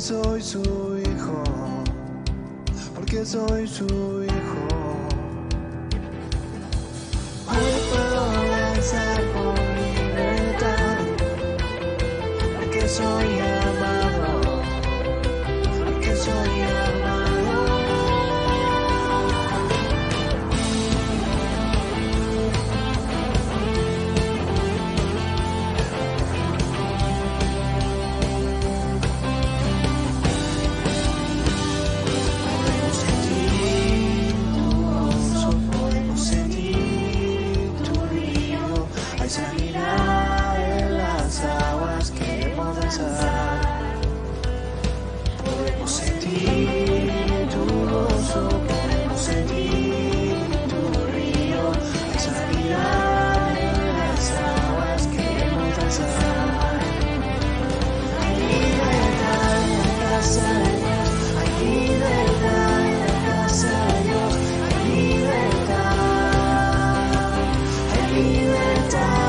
soy su hijo, porque soy su hijo. Hoy puedo lanzar con libertad, porque soy amado, porque soy amado. Podemos sentir tu gozo, podemos sentir tu río, hay sanidad en las aguas, queremos danzar. Hay libertad en la casa de Dios, hay libertad en la casa de Dios, hay libertad, hay libertad.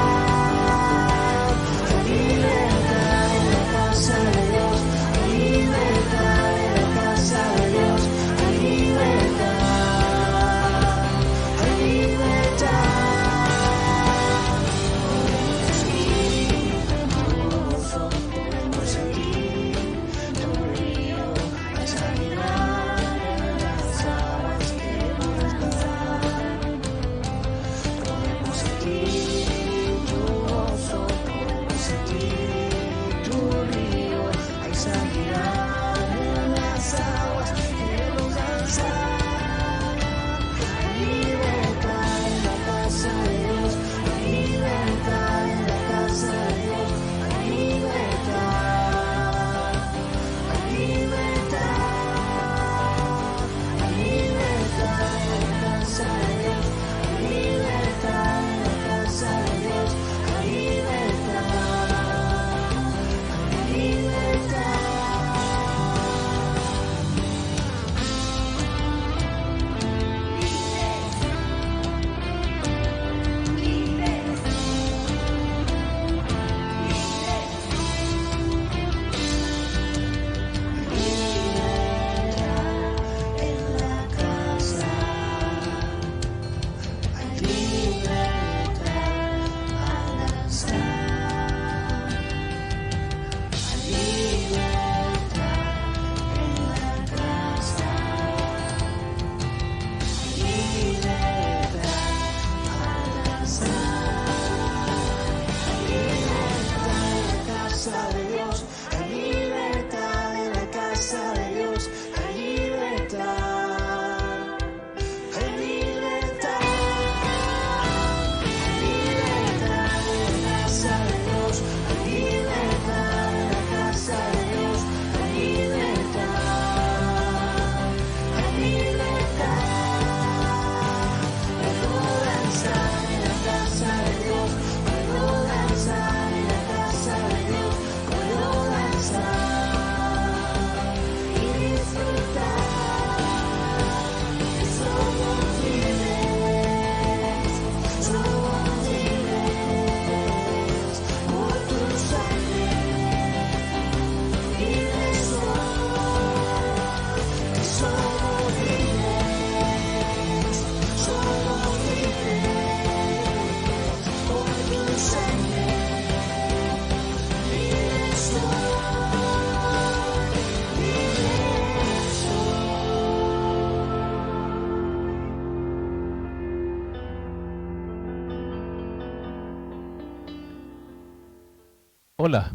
Hola,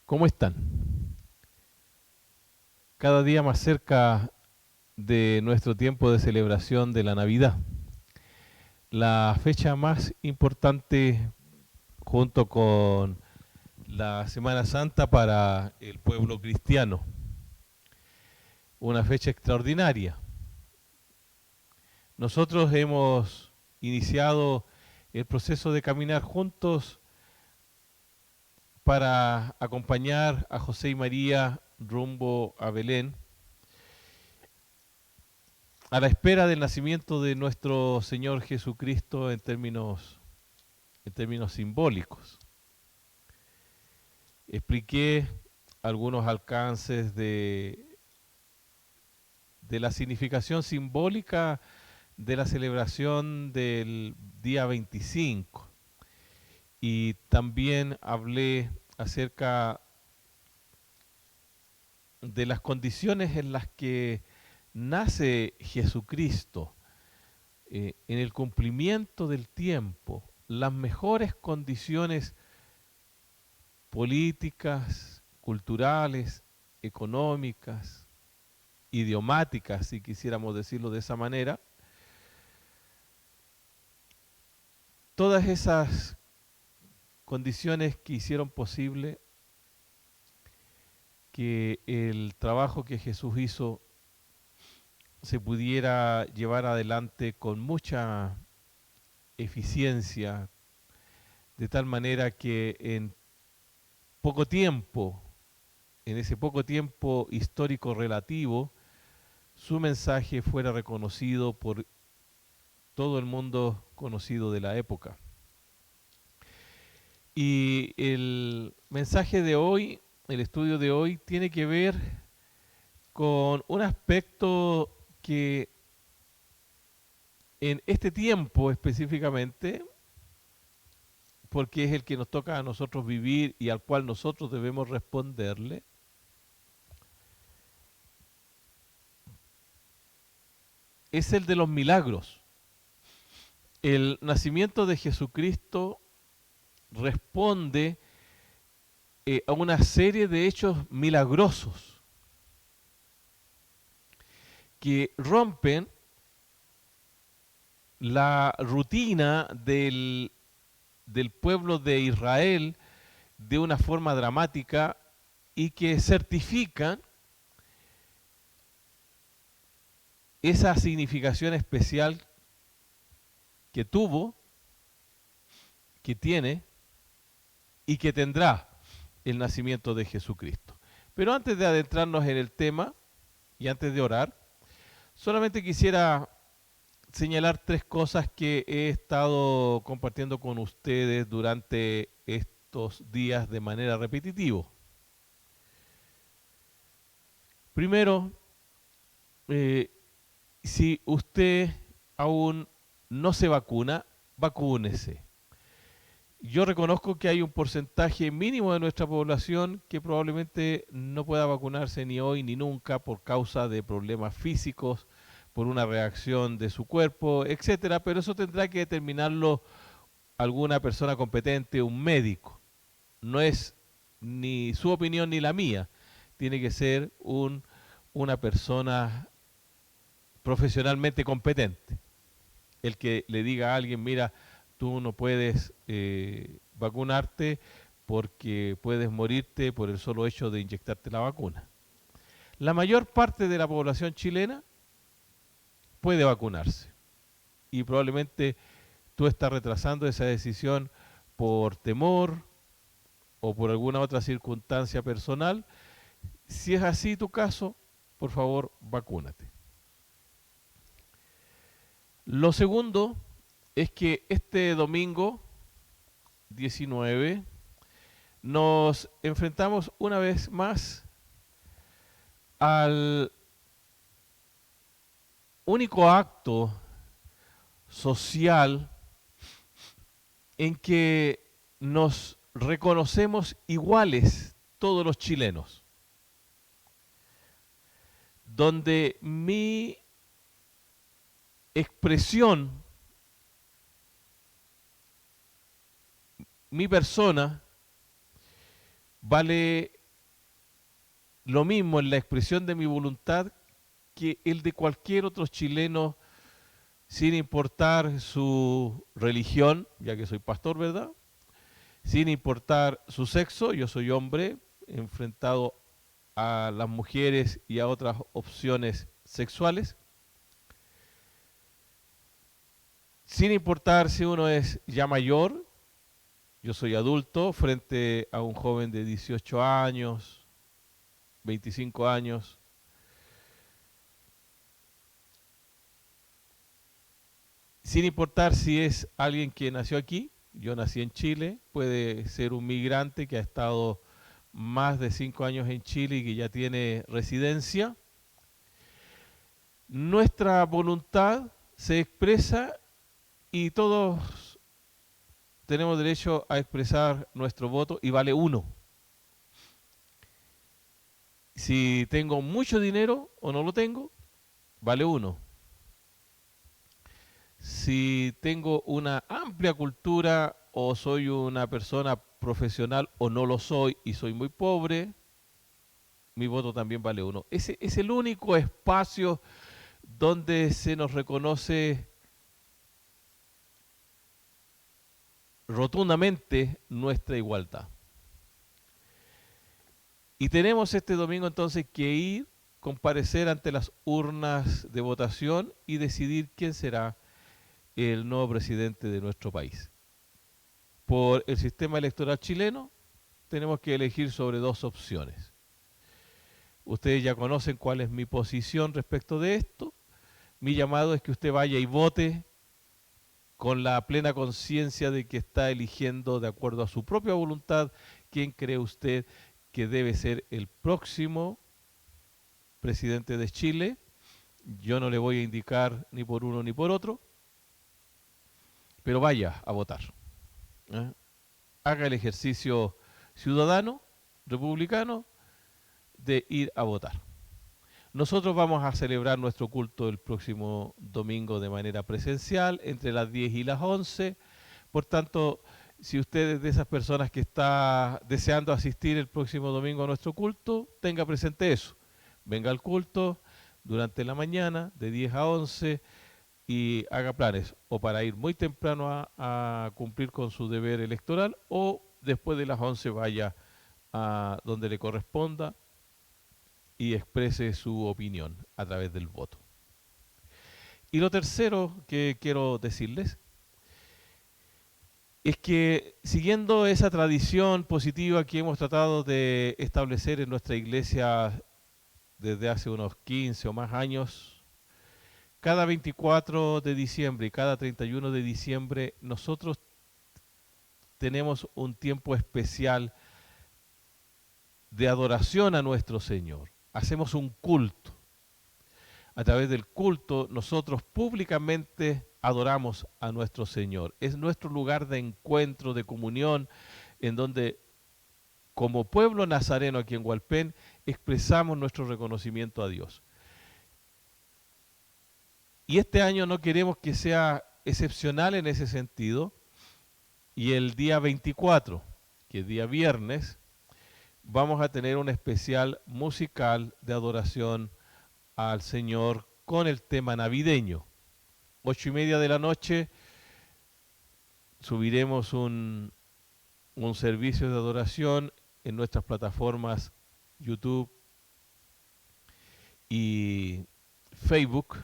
¿cómo están? Cada día más cerca de nuestro tiempo de celebración de la Navidad, la fecha más importante junto con la Semana Santa para el pueblo cristiano, una fecha extraordinaria. Nosotros hemos iniciado el proceso de caminar juntos para acompañar a José y María rumbo a Belén, a la espera del nacimiento de nuestro Señor Jesucristo en términos simbólicos. Expliqué algunos alcances de la significación simbólica de la celebración del día 25. Y también hablé acerca de las condiciones en las que nace Jesucristo, en el cumplimiento del tiempo, las mejores condiciones políticas, culturales, económicas, idiomáticas, si quisiéramos decirlo de esa manera. Todas esas condiciones que hicieron posible que el trabajo que Jesús hizo se pudiera llevar adelante con mucha eficiencia, de tal manera que en poco tiempo, en ese poco tiempo histórico relativo, su mensaje fuera reconocido por todo el mundo conocido de la época. Y el mensaje de hoy, el estudio de hoy, tiene que ver con un aspecto que en este tiempo específicamente, porque es el que nos toca a nosotros vivir y al cual nosotros debemos responderle, es el de los milagros. El nacimiento de Jesucristo responde a una serie de hechos milagrosos que rompen la rutina del pueblo de Israel de una forma dramática y que certifican esa significación especial que tuvo, que tiene y que tendrá el nacimiento de Jesucristo. Pero antes de adentrarnos en el tema y antes de orar, solamente quisiera señalar tres cosas que he estado compartiendo con ustedes durante estos días de manera repetitiva. Primero, si usted aún no se vacuna, vacúnese. Yo reconozco que hay un porcentaje mínimo de nuestra población que probablemente no pueda vacunarse ni hoy ni nunca por causa de problemas físicos, por una reacción de su cuerpo, etcétera, pero eso tendrá que determinarlo alguna persona competente, un médico. No es ni su opinión ni la mía. Tiene que ser una persona profesionalmente competente. El que le diga a alguien, mira, tú no puedes vacunarte porque puedes morirte por el solo hecho de inyectarte la vacuna. La mayor parte de la población chilena puede vacunarse y probablemente tú estás retrasando esa decisión por temor o por alguna otra circunstancia personal. Si es así tu caso, por favor, vacúnate. Lo segundo es que este domingo 19 nos enfrentamos una vez más al único acto social en que nos reconocemos iguales todos los chilenos, donde mi expresión, mi persona, vale lo mismo en la expresión de mi voluntad que el de cualquier otro chileno, sin importar su religión, ya que soy pastor, ¿verdad? Sin importar su sexo, yo soy hombre, enfrentado a las mujeres y a otras opciones sexuales. Sin importar si uno es ya mayor, yo soy adulto, frente a un joven de 18 años, 25 años. Sin importar si es alguien que nació aquí, yo nací en Chile, puede ser un migrante que ha estado más de 5 años en Chile y que ya tiene residencia. Nuestra voluntad se expresa y todos tenemos derecho a expresar nuestro voto y vale uno. Si tengo mucho dinero o no lo tengo, vale uno. Si tengo una amplia cultura o soy una persona profesional o no lo soy y soy muy pobre, mi voto también vale uno. Ese es el único espacio donde se nos reconoce rotundamente nuestra igualdad. Y tenemos este domingo entonces que ir, comparecer ante las urnas de votación y decidir quién será el nuevo presidente de nuestro país. Por el sistema electoral chileno tenemos que elegir sobre dos opciones. Ustedes ya conocen cuál es mi posición respecto de esto. Mi llamado es que usted vaya y vote con la plena conciencia de que está eligiendo de acuerdo a su propia voluntad quién cree usted que debe ser el próximo presidente de Chile. Yo no le voy a indicar ni por uno ni por otro, pero vaya a votar. Haga el ejercicio ciudadano, republicano, de ir a votar. Nosotros vamos a celebrar nuestro culto el próximo domingo de manera presencial, entre las 10 y las 11. Por tanto, si usted es de esas personas que está deseando asistir el próximo domingo a nuestro culto, tenga presente eso. Venga al culto durante la mañana, de 10 a 11, y haga planes, o para ir muy temprano a cumplir con su deber electoral, o después de las 11 vaya a donde le corresponda y exprese su opinión a través del voto. Y lo tercero que quiero decirles es que siguiendo esa tradición positiva que hemos tratado de establecer en nuestra iglesia desde hace unos 15 o más años, cada 24 de diciembre y cada 31 de diciembre nosotros tenemos un tiempo especial de adoración a nuestro Señor. Hacemos un culto. A través del culto nosotros públicamente adoramos a nuestro Señor. Es nuestro lugar de encuentro, de comunión, en donde como pueblo nazareno aquí en Hualpén expresamos nuestro reconocimiento a Dios. Y este año no queremos que sea excepcional en ese sentido. Y el día 24, que es día viernes, vamos a tener un especial musical de adoración al Señor con el tema navideño. 8:30 de la noche subiremos un servicio de adoración en nuestras plataformas YouTube y Facebook,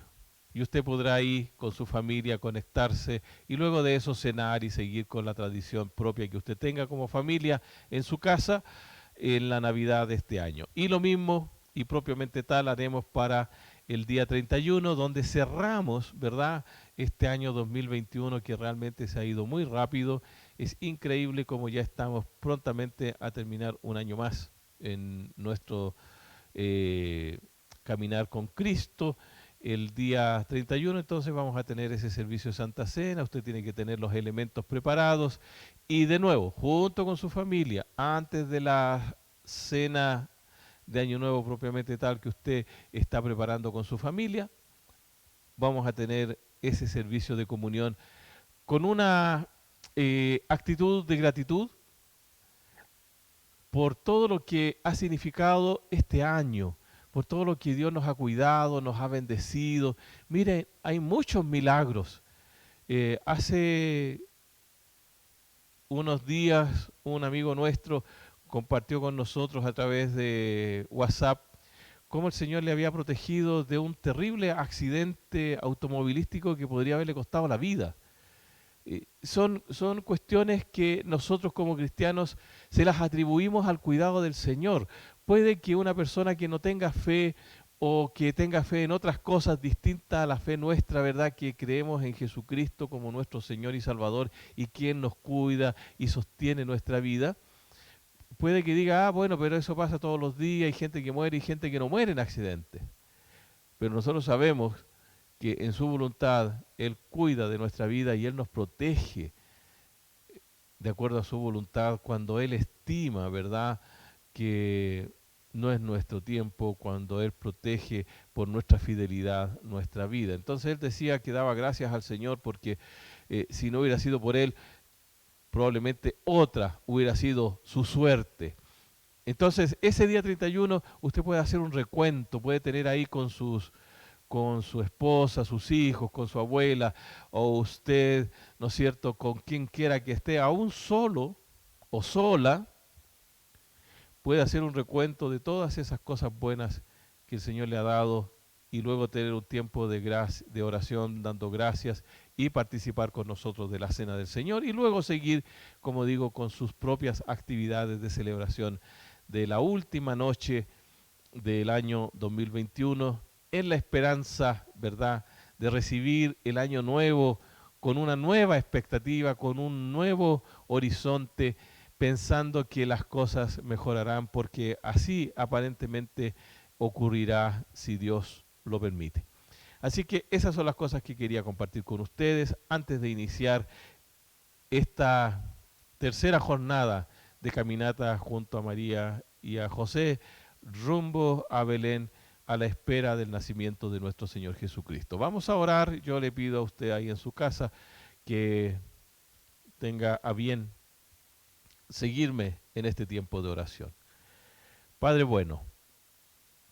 y usted podrá ahí con su familia conectarse y luego de eso cenar y seguir con la tradición propia que usted tenga como familia en su casa en la Navidad de este año. Y lo mismo y propiamente tal haremos para el día 31, donde cerramos, ¿verdad?, este año 2021 que realmente se ha ido muy rápido. Es increíble como ya estamos prontamente a terminar un año más en nuestro caminar con Cristo. El día 31 entonces vamos a tener ese servicio de Santa Cena, usted tiene que tener los elementos preparados y de nuevo, junto con su familia, antes de la cena de Año Nuevo propiamente tal que usted está preparando con su familia, vamos a tener ese servicio de comunión con una actitud de gratitud por todo lo que ha significado este año, por todo lo que Dios nos ha cuidado, nos ha bendecido. Miren, hay muchos milagros. Hace unos días un amigo nuestro compartió con nosotros a través de WhatsApp cómo el Señor le había protegido de un terrible accidente automovilístico que podría haberle costado la vida. Son cuestiones que nosotros como cristianos se las atribuimos al cuidado del Señor. Puede que una persona que no tenga fe o que tenga fe en otras cosas distintas a la fe nuestra, ¿verdad?, que creemos en Jesucristo como nuestro Señor y Salvador y quien nos cuida y sostiene nuestra vida, puede que diga, ah, bueno, pero eso pasa todos los días, hay gente que muere y gente que no muere en accidentes. Pero nosotros sabemos que en su voluntad Él cuida de nuestra vida y Él nos protege de acuerdo a su voluntad cuando Él estima, ¿verdad?, que no es nuestro tiempo, cuando Él protege por nuestra fidelidad nuestra vida. Entonces Él decía que daba gracias al Señor porque si no hubiera sido por Él, probablemente otra hubiera sido su suerte. Entonces, ese día 31 usted puede hacer un recuento, puede tener ahí con su esposa, sus hijos, con su abuela, o usted, ¿no es cierto?, con quien quiera que esté, aún solo o sola, puede hacer un recuento de todas esas cosas buenas que el Señor le ha dado y luego tener un tiempo de oración dando gracias y participar con nosotros de la cena del Señor y luego seguir, como digo, con sus propias actividades de celebración de la última noche del año 2021 en la esperanza, ¿verdad?, de recibir el año nuevo con una nueva expectativa, con un nuevo horizonte, pensando que las cosas mejorarán, porque así aparentemente ocurrirá si Dios lo permite. Así que esas son las cosas que quería compartir con ustedes antes de iniciar esta tercera jornada de caminata junto a María y a José, rumbo a Belén, a la espera del nacimiento de nuestro Señor Jesucristo. Vamos a orar. Yo le pido a usted ahí en su casa que tenga a bien seguirme en este tiempo de oración. Padre bueno,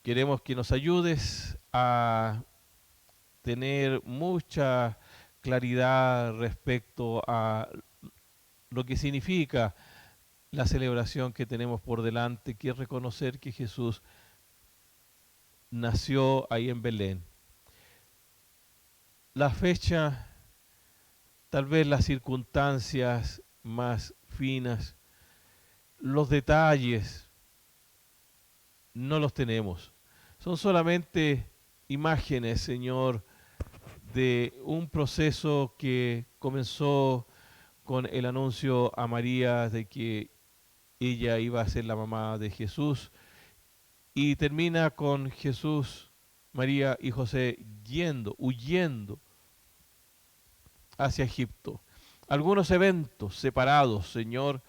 queremos que nos ayudes a tener mucha claridad respecto a lo que significa la celebración que tenemos por delante, que es reconocer que Jesús nació ahí en Belén. La fecha, tal vez las circunstancias más finas, los detalles, no los tenemos. Son solamente imágenes, Señor, de un proceso que comenzó con el anuncio a María de que ella iba a ser la mamá de Jesús y termina con Jesús, María y José huyendo hacia Egipto. Algunos eventos separados, Señor,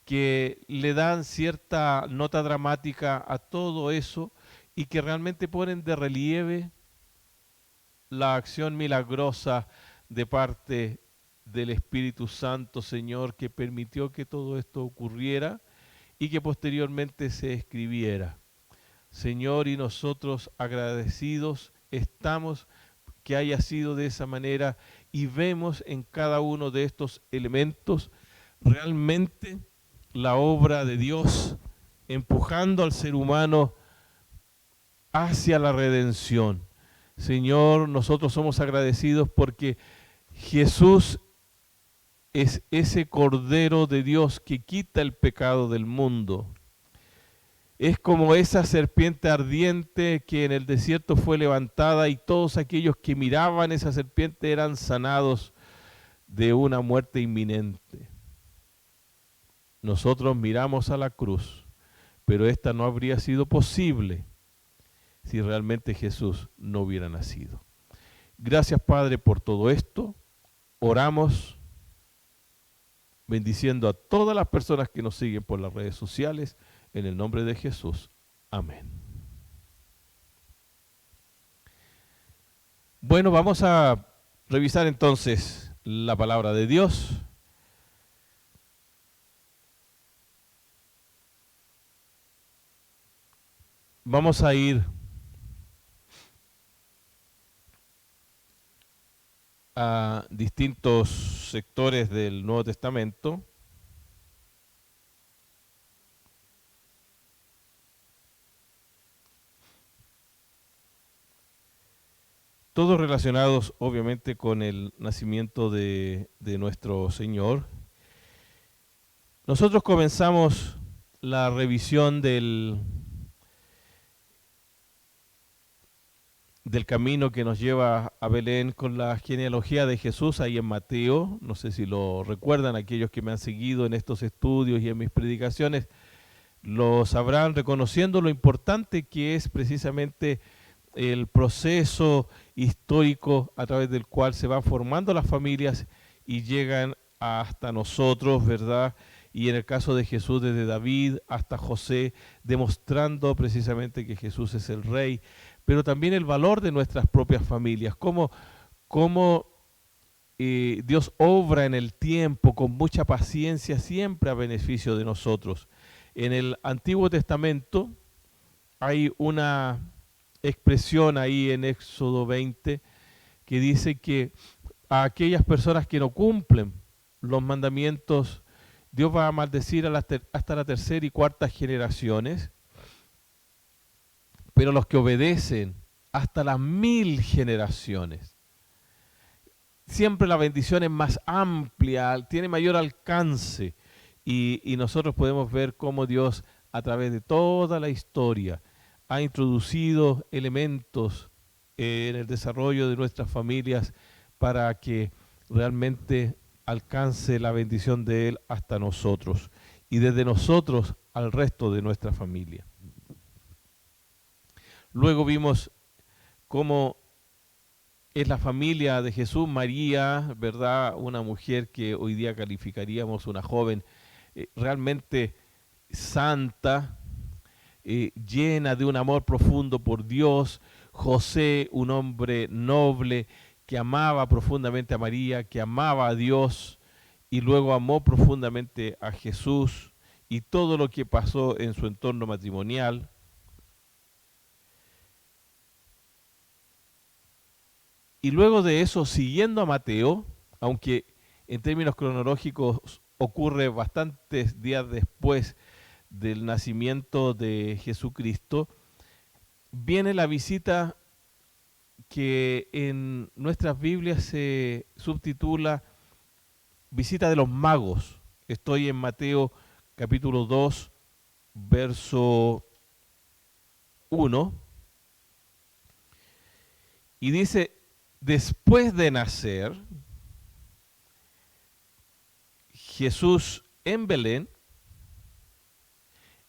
que le dan cierta nota dramática a todo eso y que realmente ponen de relieve la acción milagrosa de parte del Espíritu Santo, Señor, que permitió que todo esto ocurriera y que posteriormente se escribiera. Señor, y nosotros agradecidos estamos que haya sido de esa manera y vemos en cada uno de estos elementos realmente la obra de Dios empujando al ser humano hacia la redención. Señor, nosotros somos agradecidos porque Jesús es ese Cordero de Dios que quita el pecado del mundo. Es como esa serpiente ardiente que en el desierto fue levantada y todos aquellos que miraban esa serpiente eran sanados de una muerte inminente. Nosotros miramos a la cruz, pero esta no habría sido posible si realmente Jesús no hubiera nacido. Gracias, Padre, por todo esto. Oramos bendiciendo a todas las personas que nos siguen por las redes sociales, en el nombre de Jesús. Amén. Bueno, vamos a revisar entonces la palabra de Dios. Vamos a ir a distintos sectores del Nuevo Testamento. Todos relacionados obviamente con el nacimiento de nuestro Señor. Nosotros comenzamos la revisión del camino que nos lleva a Belén con la genealogía de Jesús ahí en Mateo. No sé si lo recuerdan aquellos que me han seguido en estos estudios y en mis predicaciones. lo sabrán reconociendo lo importante que es precisamente el proceso histórico a través del cual se van formando las familias y llegan hasta nosotros, ¿verdad? Y en el caso de Jesús, desde David hasta José, demostrando precisamente que Jesús es el Rey, pero también el valor de nuestras propias familias, cómo Dios obra en el tiempo con mucha paciencia, siempre a beneficio de nosotros. En el Antiguo Testamento hay una expresión ahí en Éxodo 20 que dice que a aquellas personas que no cumplen los mandamientos, Dios va a maldecir hasta la tercera y cuarta generaciones, pero los que obedecen hasta las 1000 generaciones. Siempre la bendición es más amplia, tiene mayor alcance y nosotros podemos ver cómo Dios a través de toda la historia ha introducido elementos en el desarrollo de nuestras familias para que realmente alcance la bendición de Él hasta nosotros y desde nosotros al resto de nuestra familia. Luego vimos cómo es la familia de Jesús, María, ¿verdad? Una mujer que hoy día calificaríamos una joven realmente santa, llena de un amor profundo por Dios. José, un hombre noble que amaba profundamente a María, que amaba a Dios y luego amó profundamente a Jesús y todo lo que pasó en su entorno matrimonial. Y luego de eso, siguiendo a Mateo, aunque en términos cronológicos ocurre bastantes días después del nacimiento de Jesucristo, viene la visita que en nuestras Biblias se subtitula visita de los magos. Estoy en Mateo capítulo 2, verso 1, y dice: después de nacer Jesús en Belén,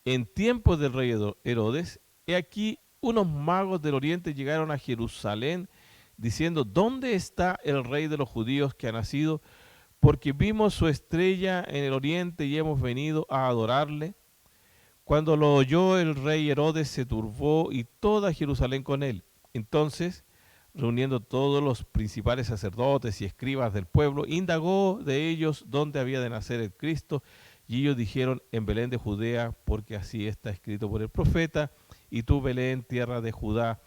en tiempos del rey Herodes, he aquí unos magos del oriente llegaron a Jerusalén diciendo: ¿dónde está el rey de los judíos que ha nacido? Porque vimos su estrella en el oriente y hemos venido a adorarle. Cuando lo oyó el rey Herodes se turbó y toda Jerusalén con él. Entonces, reuniendo todos los principales sacerdotes y escribas del pueblo, indagó de ellos dónde había de nacer el Cristo, y ellos dijeron: en Belén de Judea, porque así está escrito por el profeta: y tú, Belén, tierra de Judá,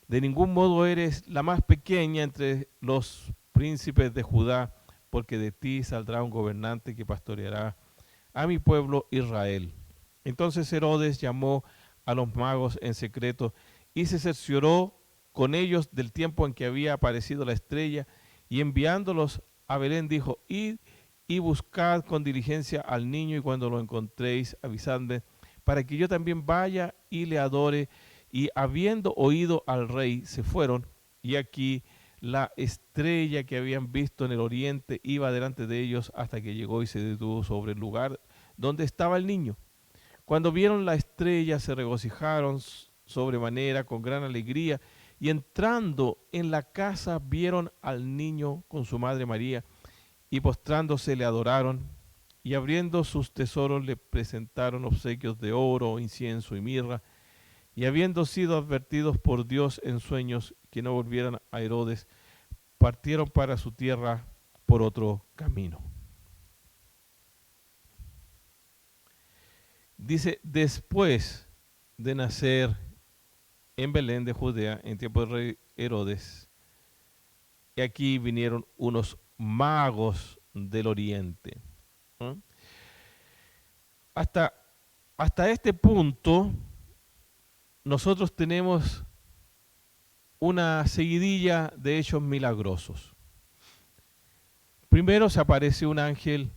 de ningún modo eres la más pequeña entre los príncipes de Judá, porque de ti saldrá un gobernante que pastoreará a mi pueblo Israel. Entonces Herodes llamó a los magos en secreto y se cercioró con ellos del tiempo en que había aparecido la estrella, y enviándolos a Belén dijo: id y buscad con diligencia al niño, y cuando lo encontréis avisadme, para que yo también vaya y le adore. Y habiendo oído al rey, se fueron, y aquí la estrella que habían visto en el oriente iba delante de ellos hasta que llegó y se detuvo sobre el lugar donde estaba el niño. Cuando vieron la estrella se regocijaron sobremanera con gran alegría, y entrando en la casa vieron al niño con su madre María, y postrándose le adoraron, y abriendo sus tesoros le presentaron obsequios de oro, incienso y mirra. Y habiendo sido advertidos por Dios en sueños que no volvieran a Herodes, partieron para su tierra por otro camino. Dice: después de nacer en Belén de Judea, en tiempo del rey Herodes, y aquí vinieron unos magos del oriente. ¿No? Hasta este punto, nosotros tenemos una seguidilla de hechos milagrosos. Primero se aparece un ángel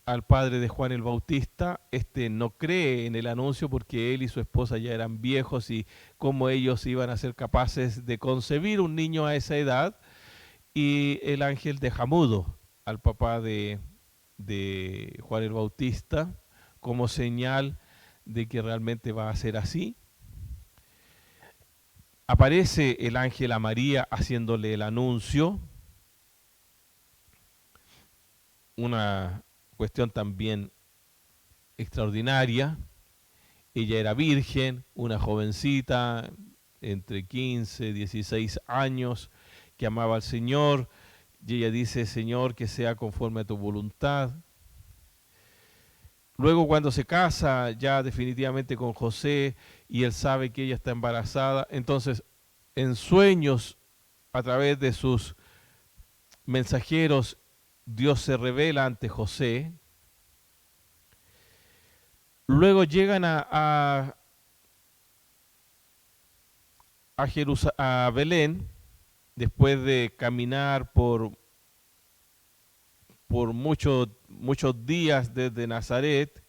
al padre de Juan el Bautista. Este no cree en el anuncio porque él y su esposa ya eran viejos, y cómo ellos iban a ser capaces de concebir un niño a esa edad. Y el ángel deja mudo al papá de Juan el Bautista como señal de que realmente va a ser así. Aparece el ángel a María haciéndole el anuncio, una cuestión también extraordinaria. Ella era virgen, una jovencita entre 15 y 16 años que amaba al Señor, y ella dice: Señor, que sea conforme a tu voluntad. Luego, cuando se casa ya definitivamente con José y él sabe que ella está embarazada, entonces en sueños, a través de sus mensajeros, Dios se revela ante José. Luego llegan a Belén, después de caminar por muchos días desde Nazaret.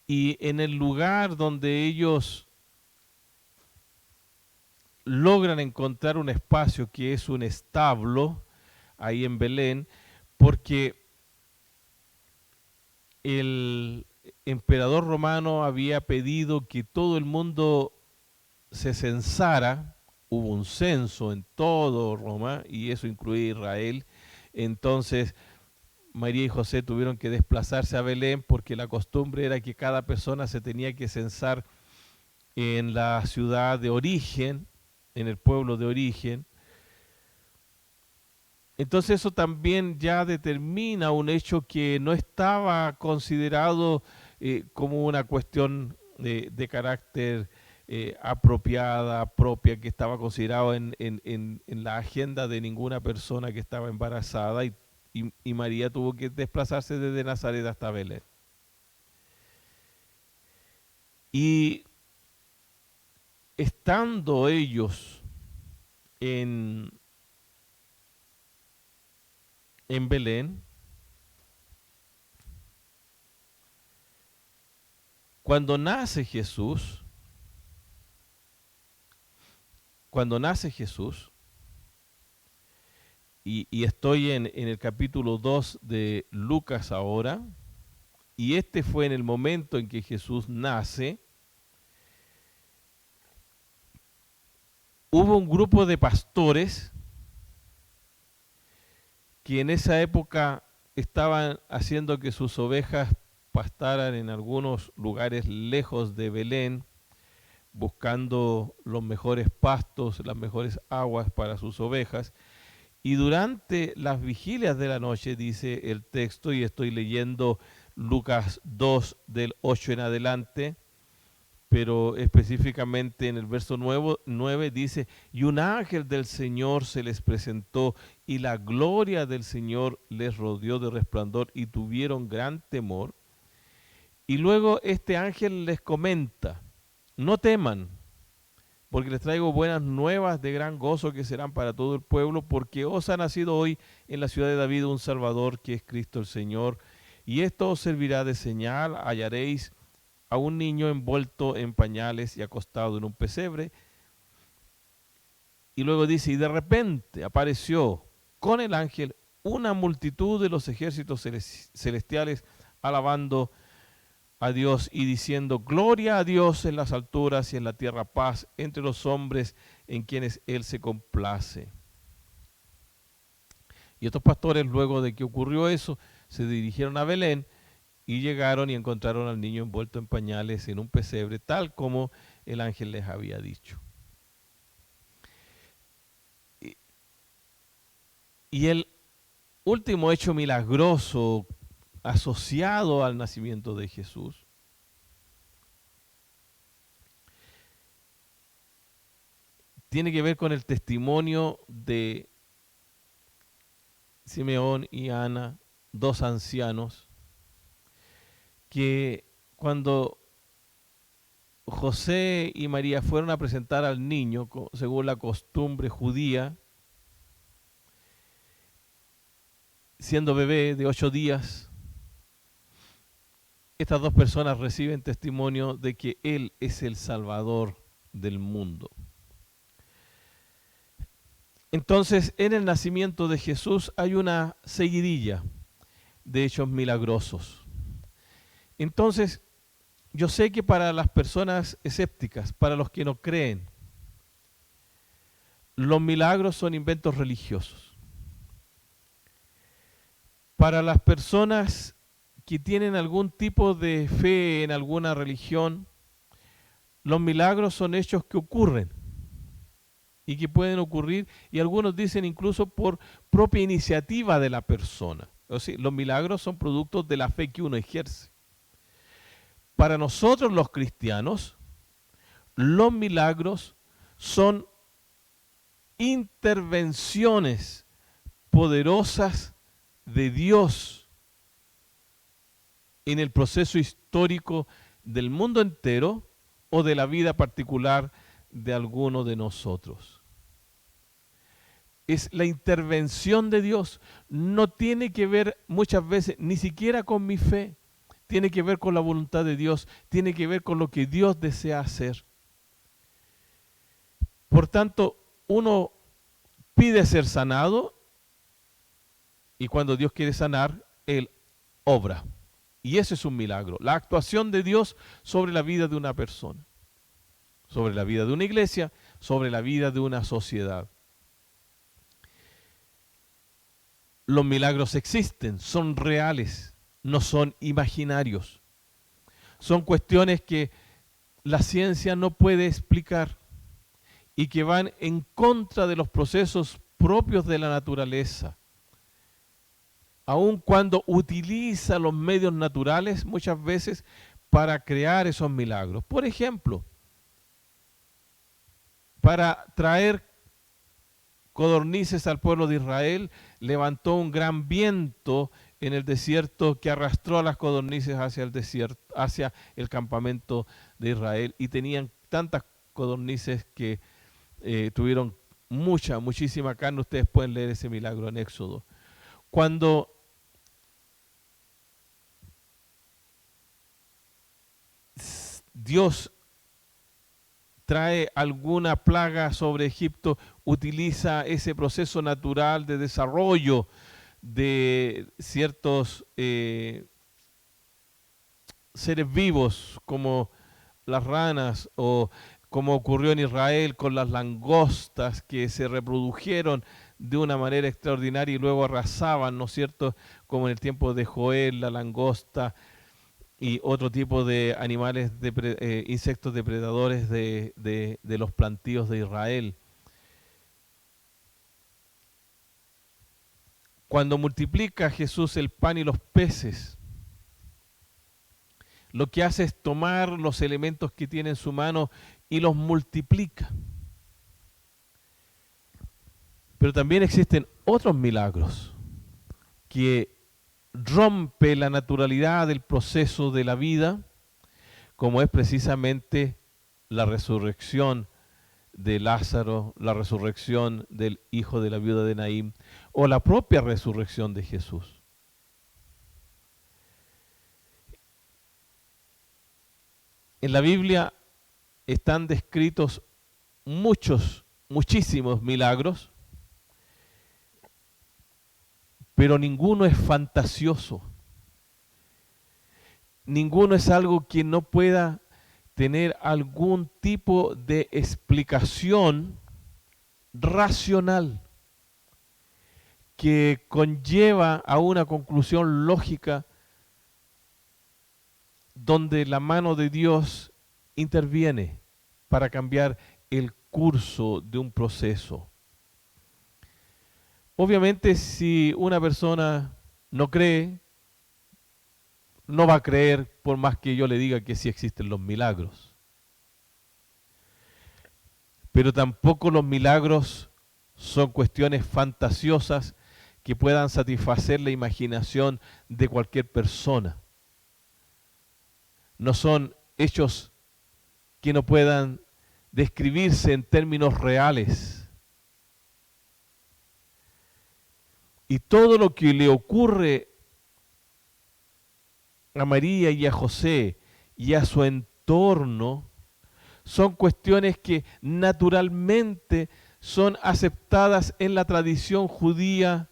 Y en el lugar donde ellos logran encontrar un espacio que es un establo, ahí en Belén, porque el emperador romano había pedido que todo el mundo se censara. Hubo un censo en todo Roma y eso incluía Israel. Entonces María y José tuvieron que desplazarse a Belén porque la costumbre era que cada persona se tenía que censar en la ciudad de origen, en el pueblo de origen. Entonces eso también ya determina un hecho que no estaba considerado como una cuestión de carácter apropiada, propia, que estaba considerado en la agenda de ninguna persona que estaba embarazada, y María tuvo que desplazarse desde Nazaret hasta Belén. Y estando ellos en Belén, cuando nace Jesús, y estoy en el capítulo 2 de Lucas ahora, y este fue en el momento en que Jesús nace, hubo un grupo de pastores que en esa época estaban haciendo que sus ovejas pastaran en algunos lugares lejos de Belén, buscando los mejores pastos, las mejores aguas para sus ovejas. Y durante las vigilias de la noche, dice el texto, y estoy leyendo Lucas 2 del 8 en adelante, pero específicamente en el verso 9 dice: y un ángel del Señor se les presentó, y la gloria del Señor les rodeó de resplandor, y tuvieron gran temor. Y luego este ángel les comenta: no teman, porque les traigo buenas nuevas de gran gozo que serán para todo el pueblo, porque os ha nacido hoy en la ciudad de David un Salvador, que es Cristo el Señor. Y esto os servirá de señal: hallaréis a un niño envuelto en pañales y acostado en un pesebre. Y luego dice: y de repente apareció con el ángel una multitud de los ejércitos celestiales, alabando a Dios y diciendo: gloria a Dios en las alturas y en la tierra paz entre los hombres en quienes Él se complace. Y estos pastores, luego de que ocurrió eso, se dirigieron a Belén y llegaron y encontraron al niño envuelto en pañales en un pesebre, tal como el ángel les había dicho. Y el último hecho milagroso asociado al nacimiento de Jesús tiene que ver con el testimonio de Simeón y Ana, dos ancianos, que cuando José y María fueron a presentar al niño, según la costumbre judía, siendo bebé de 8 días, estas dos personas reciben testimonio de que Él es el Salvador del mundo. Entonces, en el nacimiento de Jesús hay una seguidilla. de hechos milagrosos. Entonces, yo sé que para las personas escépticas, para los que no creen, los milagros son inventos religiosos. Para las personas que tienen algún tipo de fe en alguna religión, los milagros son hechos que ocurren y que pueden ocurrir, y algunos dicen incluso por propia iniciativa de la persona. O sea, los milagros son productos de la fe que uno ejerce. Para nosotros los cristianos, los milagros son intervenciones poderosas de Dios en el proceso histórico del mundo entero o de la vida particular de alguno de nosotros. Es la intervención de Dios. No tiene que ver muchas veces ni siquiera con mi fe. Tiene que ver con la voluntad de Dios. Tiene que ver con lo que Dios desea hacer. Por tanto, uno pide ser sanado y cuando Dios quiere sanar, Él obra. Y ese es un milagro. La actuación de Dios sobre la vida de una persona, sobre la vida de una iglesia, sobre la vida de una sociedad. Los milagros existen, son reales, no son imaginarios. Son cuestiones que la ciencia no puede explicar y que van en contra de los procesos propios de la naturaleza. Aun cuando utiliza los medios naturales muchas veces para crear esos milagros. Por ejemplo, para traer codornices al pueblo de Israel, levantó un gran viento en el desierto que arrastró a las codornices hacia el desierto, hacia el campamento de Israel, y tenían tantas codornices que tuvieron muchísima carne. Ustedes pueden leer ese milagro en Éxodo. Cuando Dios trae alguna plaga sobre Egipto, utiliza ese proceso natural de desarrollo de ciertos seres vivos como las ranas, o como ocurrió en Israel con las langostas que se reprodujeron de una manera extraordinaria y luego arrasaban, ¿no es cierto? Como en el tiempo de Joel, la langosta y otro tipo de animales, insectos depredadores de los plantíos de Israel. Cuando multiplica Jesús el pan y los peces, lo que hace es tomar los elementos que tiene en su mano y los multiplica. Pero también existen otros milagros que rompe la naturalidad del proceso de la vida, como es precisamente la resurrección de Lázaro, la resurrección del hijo de la viuda de Naín, o la propia resurrección de Jesús. En la Biblia están descritos muchísimos milagros, pero ninguno es fantasioso. Ninguno es algo que no pueda tener algún tipo de explicación racional que conlleva a una conclusión lógica donde la mano de Dios interviene para cambiar el curso de un proceso. Obviamente, si una persona no cree, no va a creer por más que yo le diga que sí existen los milagros. Pero tampoco los milagros son cuestiones fantasiosas que puedan satisfacer la imaginación de cualquier persona. No son hechos que no puedan describirse en términos reales. Y todo lo que le ocurre a María y a José y a su entorno son cuestiones que naturalmente son aceptadas en la tradición judía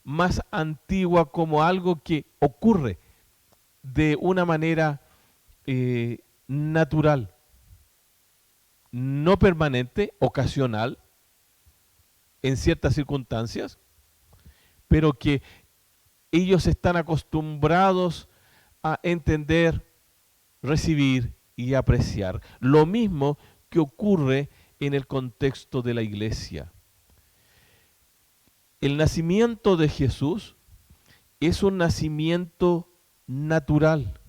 más antigua como algo que ocurre de una manera natural, no permanente, ocasional, en ciertas circunstancias, pero que ellos están acostumbrados a entender, recibir y apreciar. Lo mismo que ocurre en el contexto de la iglesia. El nacimiento de Jesús es un nacimiento natural,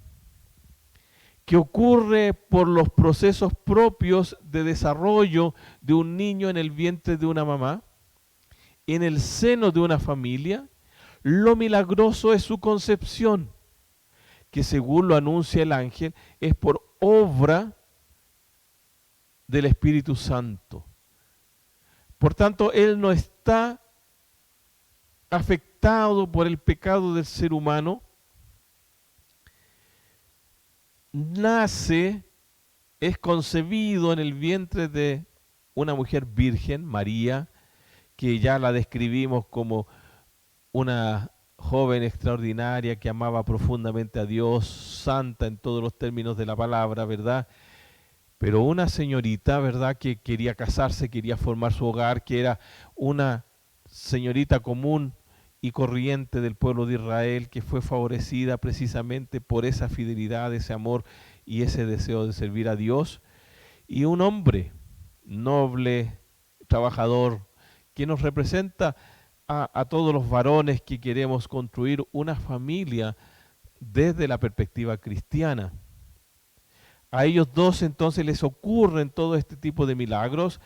que ocurre por los procesos propios de desarrollo de un niño en el vientre de una mamá, en el seno de una familia. Lo milagroso es su concepción, que según lo anuncia el ángel, es por obra del Espíritu Santo. Por tanto, él no está afectado por el pecado del ser humano. Nace, es concebido en el vientre de una mujer virgen, María, que ya la describimos como una joven extraordinaria que amaba profundamente a Dios, santa en todos los términos de la palabra, ¿verdad? Pero una señorita, ¿verdad?, que quería casarse, quería formar su hogar, que era una señorita común y corriente del pueblo de Israel, que fue favorecida precisamente por esa fidelidad, ese amor y ese deseo de servir a Dios. Y un hombre noble, trabajador, que nos representa a todos los varones que queremos construir una familia desde la perspectiva cristiana. A ellos dos entonces les ocurren todo este tipo de milagros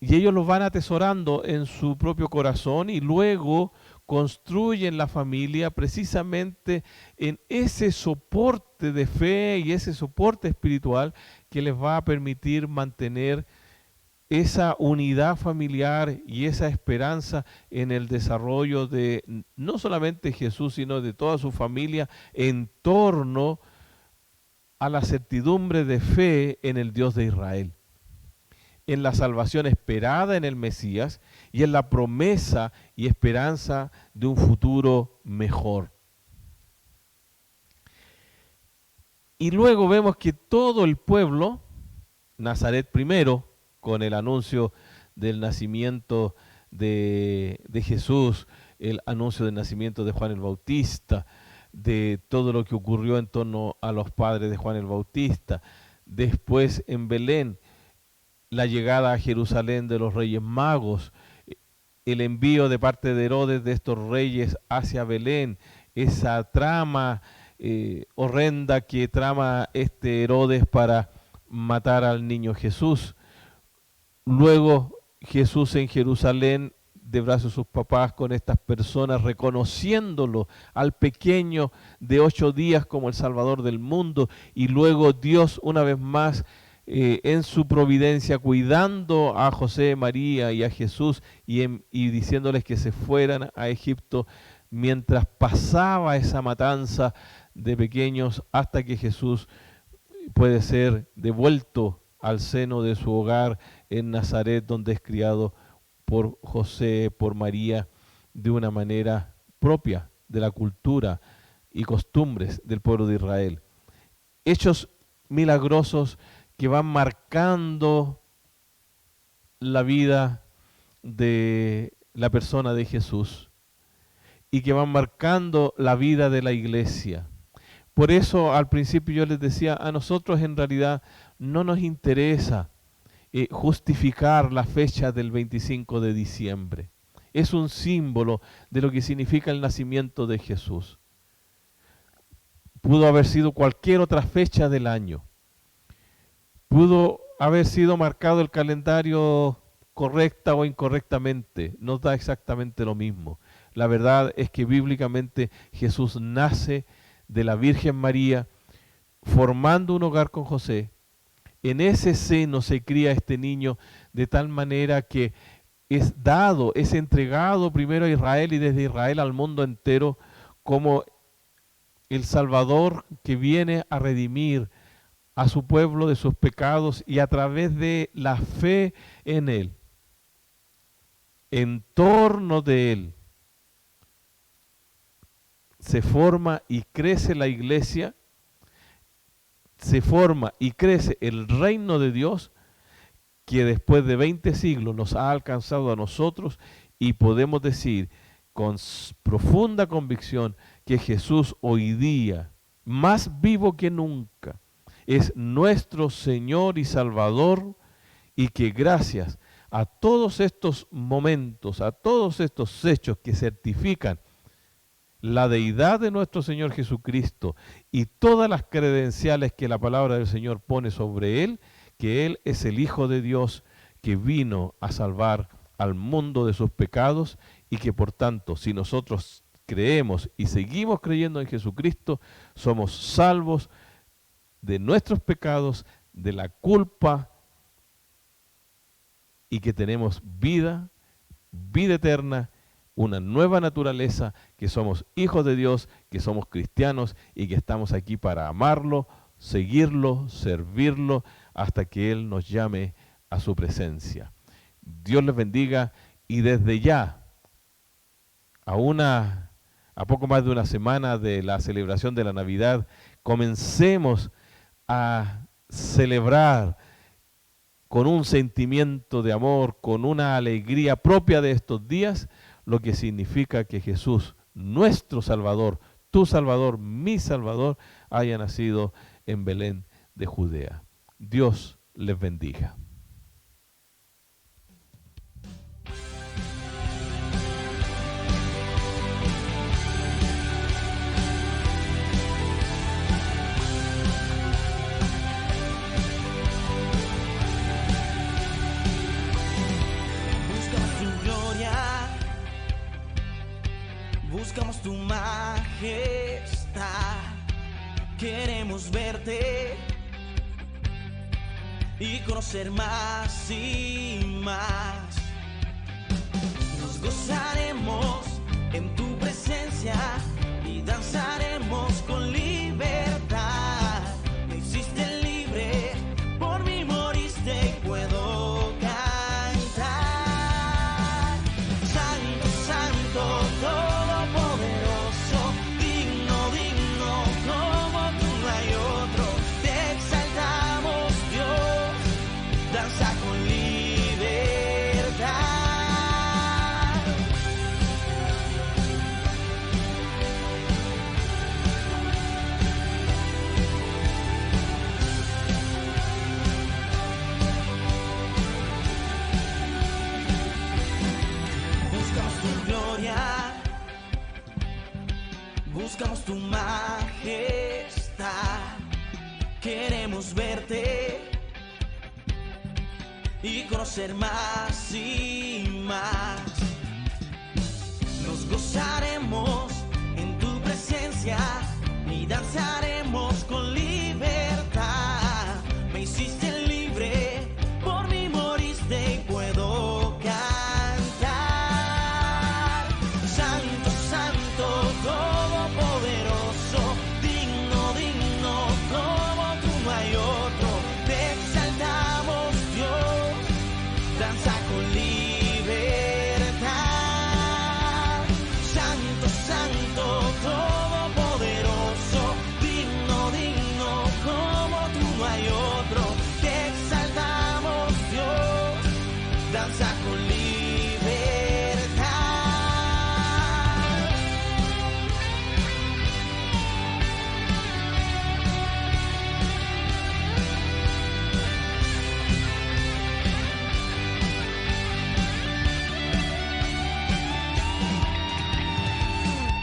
y ellos los van atesorando en su propio corazón y luego construyen la familia precisamente en ese soporte de fe y ese soporte espiritual que les va a permitir mantener esa unidad familiar y esa esperanza en el desarrollo de no solamente Jesús, sino de toda su familia en torno a la certidumbre de fe en el Dios de Israel, en la salvación esperada en el Mesías y en la promesa y esperanza de un futuro mejor. Y luego vemos que todo el pueblo, Nazaret primero, con el anuncio del nacimiento de Jesús, el anuncio del nacimiento de Juan el Bautista, de todo lo que ocurrió en torno a los padres de Juan el Bautista. Después en Belén, la llegada a Jerusalén de los reyes magos, el envío de parte de Herodes de estos reyes hacia Belén, esa trama horrenda que trama este Herodes para matar al niño Jesús. Luego Jesús en Jerusalén, de brazos de sus papás, con estas personas, reconociéndolo al pequeño de 8 días como el Salvador del mundo, y luego Dios una vez más en su providencia cuidando a José, María y a Jesús y diciéndoles que se fueran a Egipto mientras pasaba esa matanza de pequeños hasta que Jesús puede ser devuelto al seno de su hogar en Nazaret, donde es criado por José, por María, de una manera propia de la cultura y costumbres del pueblo de Israel. Hechos milagrosos que van marcando la vida de la persona de Jesús y que van marcando la vida de la iglesia. Por eso al principio yo les decía, a nosotros en realidad no nos interesa justificar la fecha del 25 de diciembre. Es un símbolo de lo que significa el nacimiento de Jesús. Pudo haber sido cualquier otra fecha del año. Pudo haber sido marcado el calendario correcta o incorrectamente. Nos da exactamente lo mismo. La verdad es que bíblicamente Jesús nace de la Virgen María, formando un hogar con José. En ese seno se cría este niño de tal manera que es dado, es entregado primero a Israel y desde Israel al mundo entero como el Salvador que viene a redimir a su pueblo de sus pecados y a través de la fe en Él, en torno de Él, se forma y crece la iglesia, se forma y crece el reino de Dios, que después de 20 siglos nos ha alcanzado a nosotros, y podemos decir con profunda convicción que Jesús hoy día, más vivo que nunca, es nuestro Señor y Salvador, y que gracias a todos estos momentos, a todos estos hechos que certifican la deidad de nuestro Señor Jesucristo y todas las credenciales que la palabra del Señor pone sobre Él, que Él es el Hijo de Dios que vino a salvar al mundo de sus pecados, y que por tanto, si nosotros creemos y seguimos creyendo en Jesucristo, somos salvos de nuestros pecados, de la culpa, y que tenemos vida, vida eterna, una nueva naturaleza, que somos hijos de Dios, que somos cristianos y que estamos aquí para amarlo, seguirlo, servirlo, hasta que Él nos llame a su presencia. Dios les bendiga, y desde ya, a poco más de una semana de la celebración de la Navidad, comencemos a celebrar con un sentimiento de amor, con una alegría propia de estos días, lo que significa que Jesús, nuestro Salvador, tu Salvador, mi Salvador, haya nacido en Belén de Judea. Dios les bendiga. Buscamos tu majestad, queremos verte y conocer más y más. Nos gozaremos en tu presencia y danzaremos con libertad. Me hiciste libre, por mí moriste y puedo cantar. Santo, santo, todopoderoso, digno, digno, como tú no hay otro. Te exaltamos, Dios, danza con libertad. Buscamos tu gloria, buscamos tu majestad, queremos verte y conocer más y más. Nos gozaremos en tu presencia y danzaremos con libertad. Me hiciste libre, por mí moriste y puedo cantar. Santo, santo, todopoderoso, digno, digno, como tú no hay otro. Te exaltamos, Dios, danza con libertad. Santo, santo, todopoderoso, digno, digno, como tú no hay otro. Te exaltamos, Dios, danza con libertad.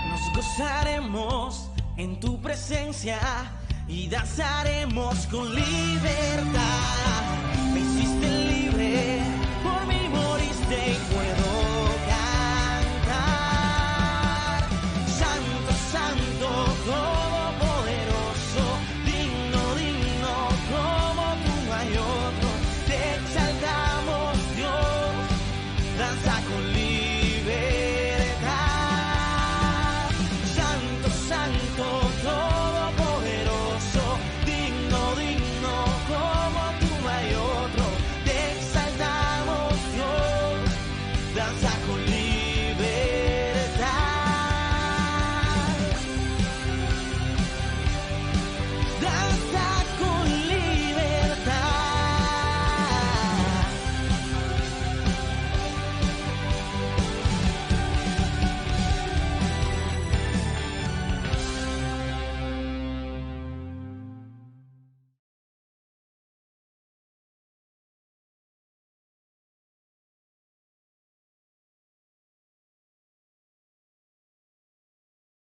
Nos gozaremos en tu presencia y danzaremos con libertad. Me hiciste libre, por mí moriste y puedo cantar. Santo, santo, todopoderoso, digno, digno, como tú no hay otro. Te exaltamos, Dios, danza con libertad. Santo, santo,